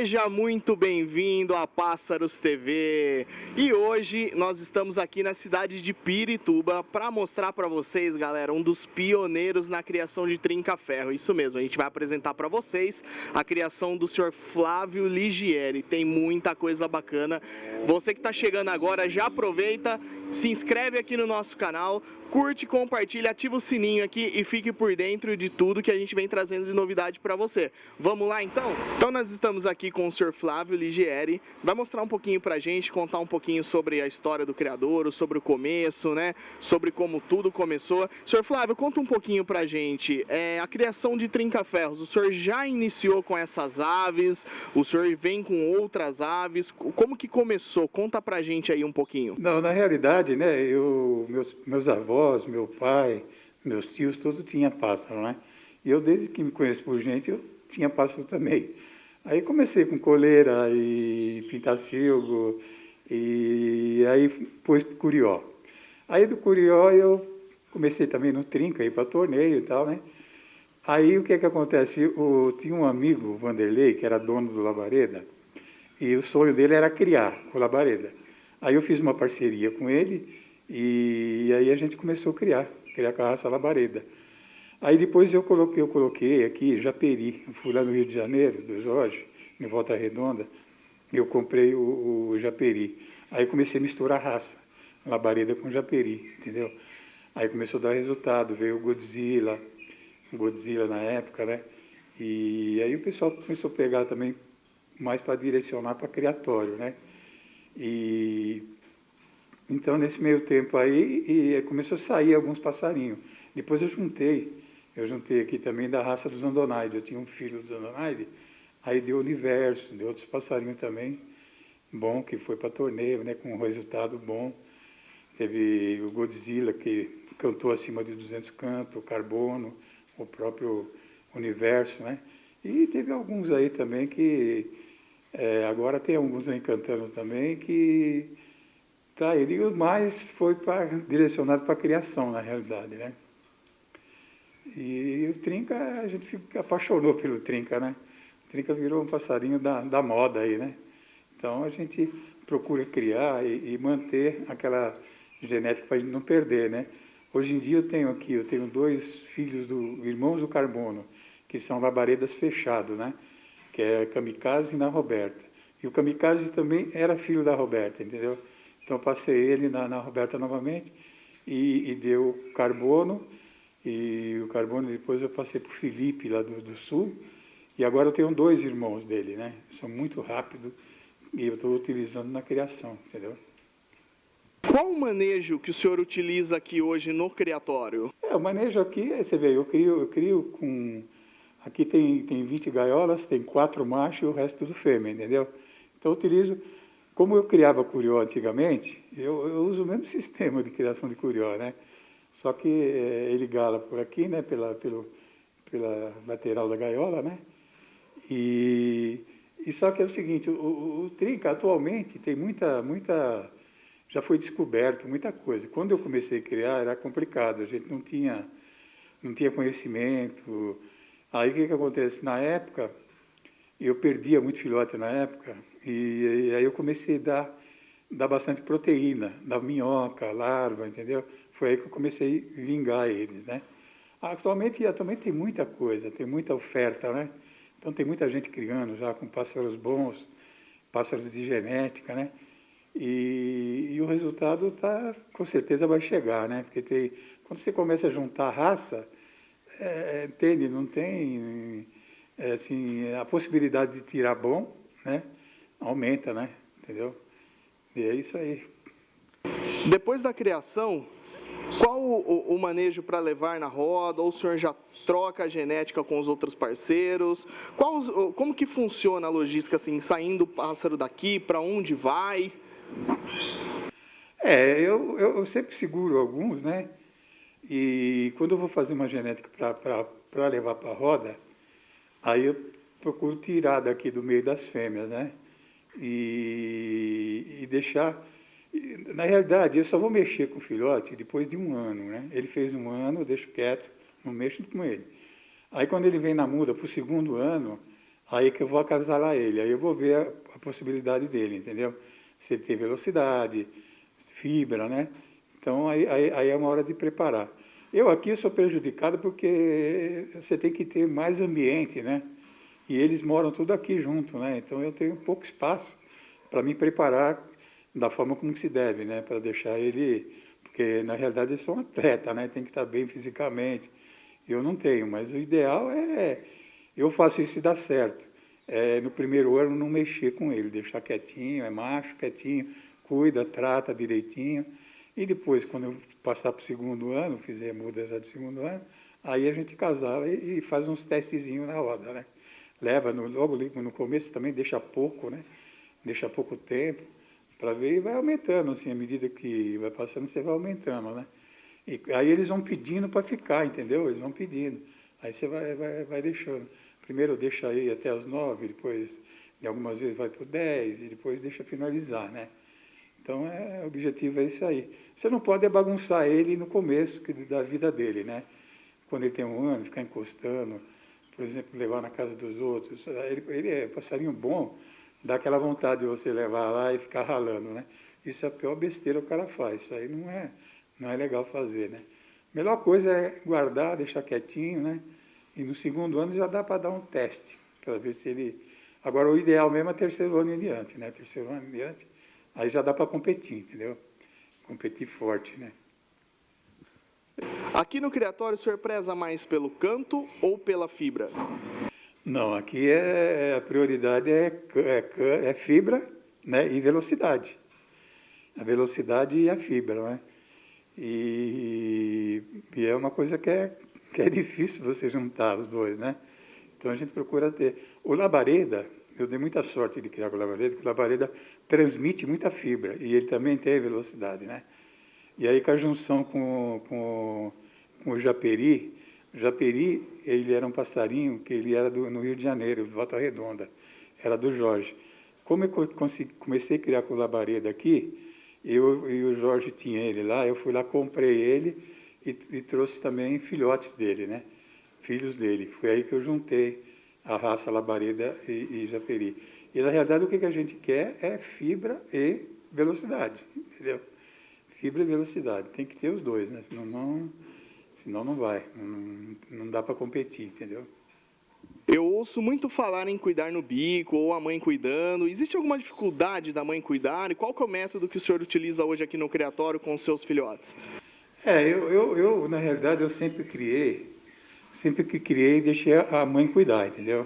Seja muito bem-vindo a Pássaros TV. E hoje nós estamos aqui na cidade de Pirituba para mostrar para vocês, galera, um dos pioneiros na criação de trinca-ferro. Isso mesmo, a gente vai apresentar para vocês a criação do senhor Flávio Ligieri. Tem muita coisa bacana. Você que está chegando agora, já aproveita, se inscreve aqui no nosso canal, curte, compartilha, ativa o sininho aqui e fique por dentro de tudo que a gente vem trazendo de novidade para você. Vamos lá então? Então nós estamos aqui com o senhor Flávio Ligieri, vai mostrar um pouquinho pra gente, contar um pouquinho sobre a história do criador, sobre o começo, né? Sobre como tudo começou. Senhor Flávio, conta um pouquinho pra gente, a criação de trinca-ferros, o senhor já iniciou com essas aves, o senhor vem com outras aves, como que começou? Conta pra gente aí um pouquinho. Não, na realidade, né, meus avós, meu pai, meus tios, todos tinham pássaro, né? E eu, desde que me conheço por gente, eu tinha pássaro também. Aí comecei com coleira e pintacilgo, e aí pus curió. Aí do curió eu comecei também no trinca, ir para torneio e tal, né? Aí o que é que acontece? Tinha um amigo, Vanderlei, que era dono do Labareda, e o sonho dele era criar o Labareda. Aí eu fiz uma parceria com ele e aí a gente começou a criar com a raça Labareda. Aí depois eu coloquei aqui Japeri, eu fui lá no Rio de Janeiro, do Jorge, em Volta Redonda, eu comprei o Japeri. Aí comecei a misturar raça, Labareda com Japeri, entendeu? Aí começou a dar resultado, veio o Godzilla na época, né? E aí o pessoal começou a pegar também mais para direcionar para criatório, né? E então nesse meio tempo aí começou a sair alguns passarinhos. Depois eu juntei aqui também da raça dos Andonaide. Eu tinha um filho dos Andonaide, aí deu Universo, deu outros passarinhos também, bom, que foi para torneio, né, com um resultado bom. Teve o Godzilla, que cantou acima de 200 cantos, o Carbono, o próprio Universo, né? E teve alguns aí também que agora tem alguns aí cantando também que tá, ele mais foi direcionado para a criação, na realidade, né? E o trinca, a gente apaixonou pelo trinca, né? O trinca virou um passarinho da moda aí, né? Então a gente procura criar e manter aquela genética para a gente não perder, né? Hoje em dia eu tenho dois filhos irmãos do Carbono, que são labaredas fechados, né? Que é Kamikaze e na Roberta. E o Kamikaze também era filho da Roberta, entendeu? Então eu passei ele na Roberta novamente e deu Carbono. E o Carbono depois eu passei para o Felipe, lá do Sul. E agora eu tenho dois irmãos dele, né? São muito rápidos e eu estou utilizando na criação, entendeu? Qual o manejo que o senhor utiliza aqui hoje no criatório? O manejo aqui, você vê, eu crio com... Aqui tem 20 gaiolas, tem 4 machos e o resto tudo fêmea, entendeu? Então eu utilizo, como eu criava curió antigamente, eu uso o mesmo sistema de criação de curió, né? Só que ele gala por aqui, né? Pela lateral da gaiola, né? E só que é o seguinte, o trinca atualmente tem já foi descoberto muita coisa. Quando eu comecei a criar era complicado, a gente não tinha conhecimento. Aí o que acontece? Na época, eu perdia muito filhote na época, e aí eu comecei a dar bastante proteína, da minhoca, larva, entendeu? Foi aí que eu comecei a vingar eles, né? Atualmente tem muita coisa, tem muita oferta, né? Então tem muita gente criando já com pássaros bons, pássaros de genética, né? E o resultado com certeza vai chegar, né? Porque quando você começa a juntar raça, entende? Não tem, assim, a possibilidade de tirar bom, né? Aumenta, né? Entendeu? E é isso aí. Depois da criação, qual o manejo para levar na roda? Ou o senhor já troca a genética com os outros parceiros? Como que funciona a logística, assim, saindo o pássaro daqui, para onde vai? Eu sempre seguro alguns, né? E quando eu vou fazer uma genética para levar para a roda, aí eu procuro tirar daqui do meio das fêmeas, né? E deixar... Na realidade, eu só vou mexer com o filhote depois de 1 ano, né? Ele fez 1 ano, eu deixo quieto, não mexo com ele. Aí quando ele vem na muda para o 2º ano, Aí que eu vou acasalar ele, aí eu vou ver a possibilidade dele, entendeu? Se ele tem velocidade, fibra, né? Então, aí é uma hora de preparar. Eu aqui sou prejudicado porque você tem que ter mais ambiente, né? E eles moram tudo aqui junto, né? Então, eu tenho pouco espaço para me preparar da forma como se deve, né? Para deixar ele... Porque, na realidade, eles são atletas, né? Tem que estar bem fisicamente. Eu não tenho, mas o ideal é... Eu faço isso e dá certo. No primeiro ano, não mexer com ele, deixar quietinho, é macho, quietinho, cuida, trata direitinho. E depois, quando eu passar para o segundo ano, fizer muda já de segundo ano, aí a gente casala e faz uns testezinhos na roda, né? Leva logo no começo também, deixa pouco, né? Deixa pouco tempo para ver e vai aumentando, assim, à medida que vai passando, você vai aumentando, né? E aí eles vão pedindo para ficar, entendeu? Eles vão pedindo. Aí você vai deixando. Primeiro deixa aí até os 9, depois, de algumas vezes, vai para o 10, e depois deixa finalizar, né? Então, o objetivo é isso aí. Você não pode bagunçar ele no começo da vida dele, né? Quando ele tem 1 ano, ficar encostando, por exemplo, levar na casa dos outros. Ele é passarinho bom, dá aquela vontade de você levar lá e ficar ralando, né? Isso é a pior besteira que o cara faz. Isso aí não é legal fazer, né? A melhor coisa é guardar, deixar quietinho, né? E no segundo ano já dá para dar um teste, para ver se ele... Agora, o ideal mesmo é terceiro ano em diante, né? Terceiro ano em diante, aí já dá para competir, entendeu? Competir forte, né? Aqui no criatório, o senhor preza mais pelo canto ou pela fibra? Não, aqui a prioridade é fibra, né? E velocidade. A velocidade e a fibra, né? E é uma coisa que é difícil você juntar os dois, né? Então a gente procura ter. O labareda, eu dei muita sorte de criar com o labareda, porque o labareda transmite muita fibra e ele também tem velocidade, né? E aí com a junção com o japeri, ele era um passarinho que ele era no Rio de Janeiro, de Volta Redonda, era do Jorge. Como eu comecei a criar com o labareda aqui, e o Jorge tinha ele lá, eu fui lá, comprei ele e trouxe também filhotes dele, né? Filhos dele. Foi aí que eu juntei a raça labareda e japeri. E, na realidade, o que a gente quer é fibra e velocidade, entendeu? Fibra e velocidade. Tem que ter os dois, né? Senão não vai. Não dá para competir, entendeu? Eu ouço muito falar em cuidar no bico, ou a mãe cuidando. Existe alguma dificuldade da mãe cuidar? E qual que é o método que o senhor utiliza hoje aqui no criatório com os seus filhotes? Eu na realidade, eu sempre que criei, deixei a mãe cuidar, entendeu?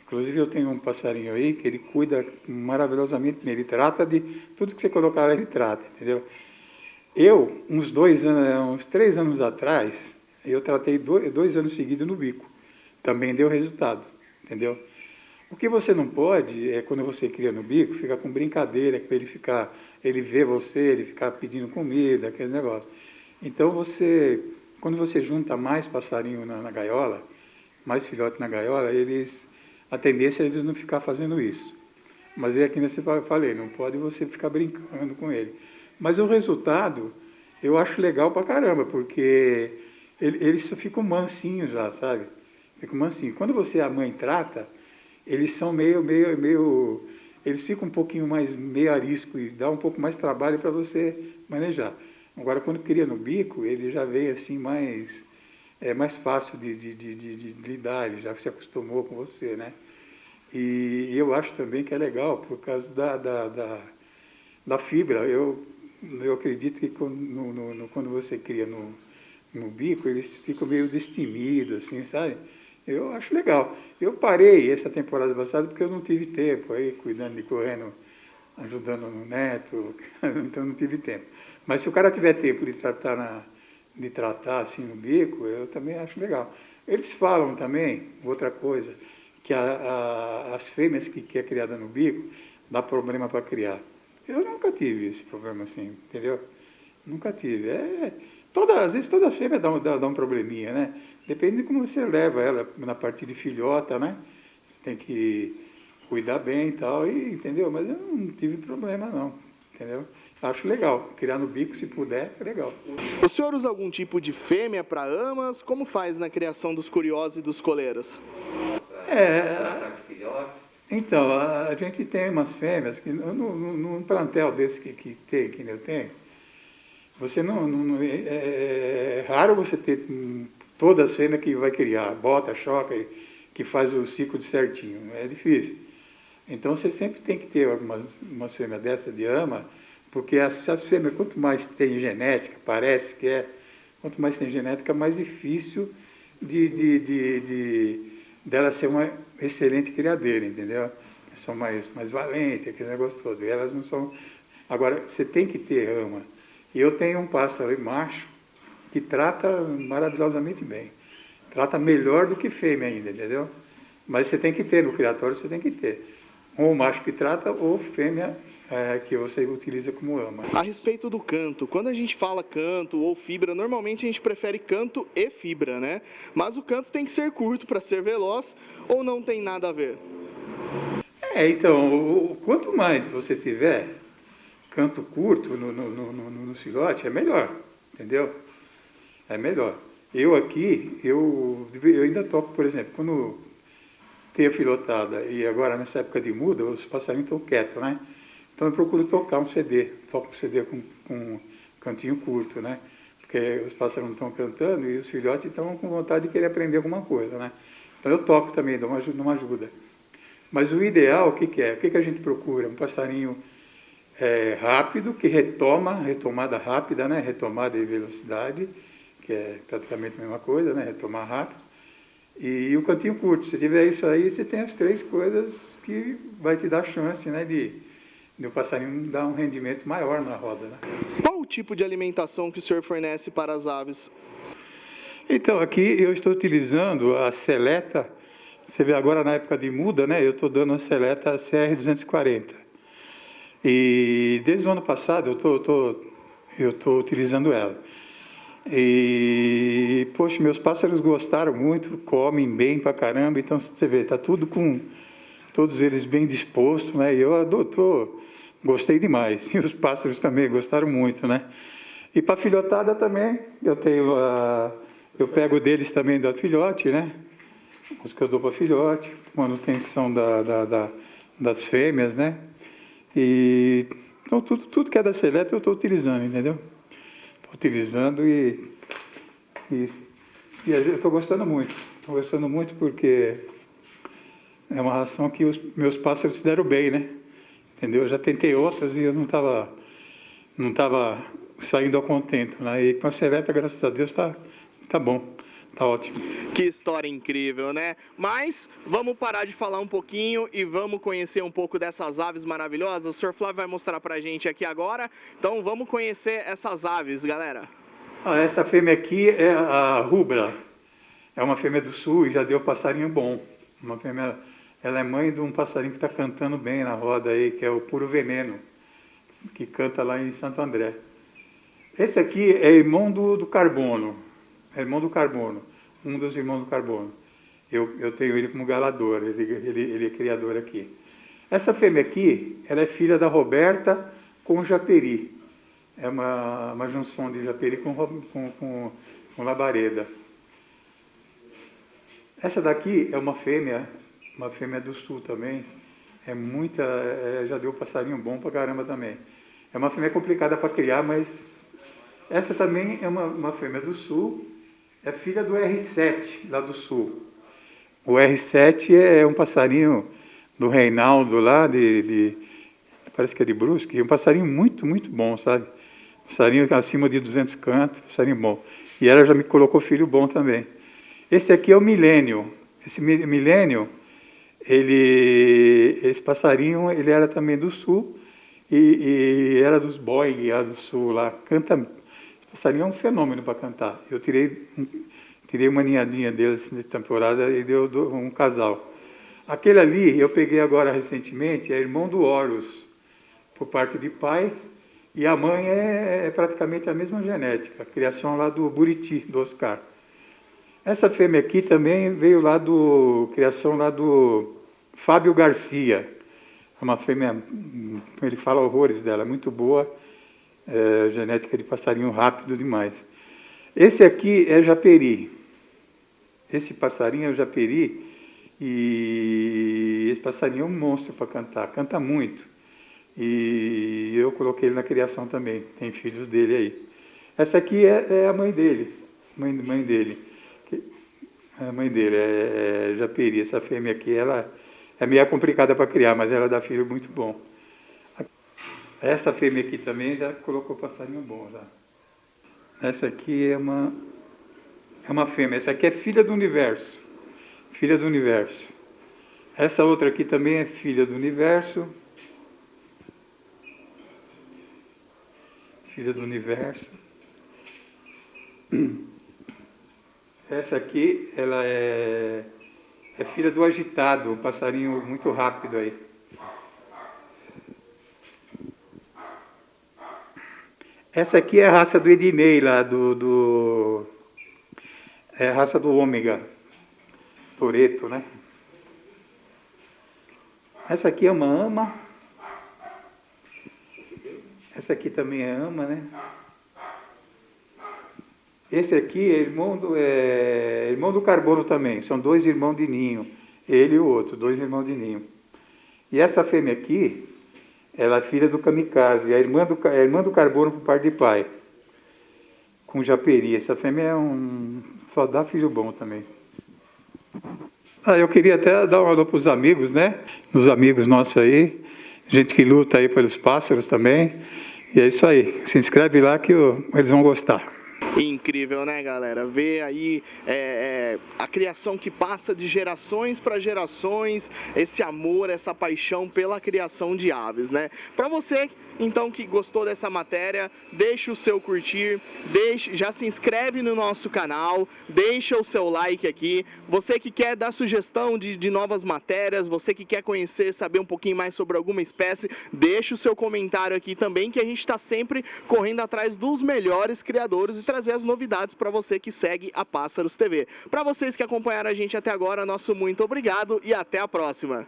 Inclusive, eu tenho um passarinho aí que ele cuida maravilhosamente bem. Ele trata de tudo que você colocar lá, ele trata, entendeu? Eu, uns 3 anos atrás, eu tratei 2 anos seguidos no bico. Também deu resultado, entendeu? O que você não pode é, quando você cria no bico, ficar com brincadeira, para ele ver você, ele ficar pedindo comida, aquele negócio. Então, quando você junta mais passarinho na gaiola, mais filhote na gaiola, a tendência é eles não ficar fazendo isso. Mas é que você falei, não pode você ficar brincando com ele. Mas o resultado, eu acho legal pra caramba, porque eles ficam mansinhos já, sabe? Ficam mansinhos. Quando a mãe trata, eles são eles ficam um pouquinho mais meio arisco e dá um pouco mais trabalho para você manejar. Agora, quando cria no bico, ele já vem assim mais fácil de lidar, ele já se acostumou com você, né? E eu acho também que é legal por causa da fibra. Eu acredito que quando você cria no bico, eles ficam meio destemidos, assim, sabe? Eu acho legal. Eu parei essa temporada passada porque eu não tive tempo, aí cuidando de correndo, ajudando no neto, então não tive tempo. Mas se o cara tiver tempo de tratar assim no bico, eu também acho legal. Eles falam também, outra coisa, que as fêmeas que é criada no bico, dá problema para criar. Eu nunca tive esse problema assim, entendeu? Nunca tive. Às vezes toda fêmea dá um probleminha, né? Depende de como você leva ela na parte de filhota, né? Você tem que cuidar bem e tal, entendeu? Mas eu não tive problema não, entendeu? Acho legal. Criar no bico, se puder, é legal. O senhor usa algum tipo de fêmea para amas? Como faz na criação dos curiosos e dos coleiros? Então, a gente tem umas fêmeas que num plantel desse que eu tenho, você é raro você ter todas as fêmeas que vai criar, bota, choca, que faz o ciclo de certinho, é difícil. Então você sempre tem que ter umas fêmeas dessa de ama, porque essas fêmeas, quanto mais tem genética, parece que é, quanto mais tem genética, mais difícil dela ser uma excelente criadeira, entendeu? São mais valentes, aquele negócio todo. E elas não são. Agora, você tem que ter ama. E eu tenho um pássaro macho que trata maravilhosamente bem. Trata melhor do que fêmea ainda, entendeu? Mas você tem que ter, no criatório você tem que ter. Ou macho que trata, ou fêmea que você utiliza como ama. A respeito do canto, quando a gente fala canto ou fibra, normalmente a gente prefere canto e fibra, né? Mas o canto tem que ser curto para ser veloz ou não tem nada a ver? Então, quanto mais você tiver canto curto no filhote, é melhor, entendeu? É melhor. Eu aqui, eu ainda toco, por exemplo, quando tem a filhotada e agora nessa época de muda, os passarinhos estão quietos, né? Então eu procuro tocar um CD, toco um CD com um cantinho curto, né? Porque os pássaros não estão cantando e os filhotes estão com vontade de querer aprender alguma coisa, né? Então eu toco também, dou uma ajuda. Mas o ideal, o que é? O que a gente procura? Um passarinho rápido, que retomada rápida, né? Retomada e velocidade, que é praticamente a mesma coisa, né? Retomar rápido. E o cantinho curto. Se tiver isso aí, você tem as três coisas que vai te dar chance, né? De o passarinho dar um rendimento maior na roda, né? Qual o tipo de alimentação que o senhor fornece para as aves? Então, aqui eu estou utilizando a seleta. Você vê agora na época de muda, né? Eu estou dando a seleta CR240. E desde o ano passado eu estou utilizando ela. E, poxa, meus pássaros gostaram muito, comem bem pra caramba. Então, você vê, está tudo com todos eles bem dispostos, né? E eu gostei demais. E os pássaros também gostaram muito, né? E para filhotada também, eu pego deles também do filhote, né? Os que eu dou para filhote, manutenção das fêmeas, né? E então tudo que é da seleta eu estou utilizando, entendeu? Estou utilizando e eu estou gostando muito. Estou gostando muito porque é uma ração que os meus pássaros se deram bem, né? Entendeu? Eu já tentei outras e eu não estava saindo ao contento, né? E com a seleta, graças a Deus, tá bom. Tá ótimo. Que história incrível, né? Mas vamos parar de falar um pouquinho e vamos conhecer um pouco dessas aves maravilhosas. O senhor Flávio vai mostrar pra gente aqui agora. Então vamos conhecer essas aves, galera. Essa fêmea aqui é a rubra. É uma fêmea do sul e já deu passarinho bom. Uma fêmea, ela é mãe de um passarinho que está cantando bem na roda aí, que é o Puro Veneno, que canta lá em Santo André. Esse aqui é irmão do carbono. É irmão do carbono. Um dos irmãos do carbono. Eu tenho ele como galador, ele é criador aqui. Essa fêmea aqui, ela é filha da Roberta com Japeri. É uma junção de Japeri com labareda. Essa daqui é uma fêmea do sul também. Já deu passarinho bom pra caramba também. É uma fêmea complicada para criar, mas essa também é uma fêmea do sul. É filha do R7, lá do sul. O R7 é um passarinho do Reinaldo lá, parece que é de Brusque, é um passarinho muito, muito bom, sabe? Passarinho acima de 200 cantos, passarinho bom. E ela já me colocou filho bom também. Esse aqui é o Milênio. Esse Milênio, esse passarinho, ele era também do sul e era dos Boeing lá do sul, lá, canta. Passarinho é um fenômeno para cantar. Eu tirei uma ninhadinha deles de temporada e deu um casal. Aquele ali, eu peguei agora recentemente, é irmão do Horus, por parte de pai, e a mãe é praticamente a mesma genética, a criação lá do Buriti, do Oscar. Essa fêmea aqui também veio lá criação lá do Fábio Garcia. É uma fêmea, ele fala horrores dela, muito boa. Genética de passarinho rápido demais. Esse aqui é Japeri. Esse passarinho é o Japeri E esse passarinho é um monstro para cantar, canta muito. E eu coloquei ele na criação também, tem filhos dele aí. Essa aqui é a mãe dele, mãe dele. A mãe dele é Japeri. Essa fêmea aqui, ela é meio complicada para criar, mas ela dá filho muito bom. Essa fêmea aqui também já colocou passarinho bom já. Essa aqui é uma fêmea. Essa aqui é filha do universo. Filha do universo. Essa outra aqui também é filha do universo. Filha do universo. Essa aqui, ela é filha do agitado, um passarinho muito rápido aí. Essa aqui é a raça do Ednei, lá é a raça do ômega, Toreto, né? Essa aqui é uma ama. Essa aqui também é ama, né? Esse aqui é irmão do carbono também. São dois irmãos de ninho. Ele e o outro, dois irmãos de ninho. E essa fêmea aqui, ela é filha do kamikaze, a irmã do carbono por parte de pai. Com Japeri. Essa fêmea só dá filho bom também. Eu queria até dar uma alô para os amigos, né? Os amigos nossos aí. Gente que luta aí pelos pássaros também. E é isso aí. Se inscreve lá que eles vão gostar. Incrível, né, galera? Ver aí a criação que passa de gerações para gerações, esse amor, essa paixão pela criação de aves, né? Para você, então, que gostou dessa matéria, deixa o seu curtir, já se inscreve no nosso canal, deixa o seu like aqui. Você que quer dar sugestão de novas matérias, você que quer conhecer, saber um pouquinho mais sobre alguma espécie, deixa o seu comentário aqui também, que a gente está sempre correndo atrás dos melhores criadores e trazer as novidades para você que segue a Pássaros TV. Para vocês que acompanharam a gente até agora, nosso muito obrigado e até a próxima!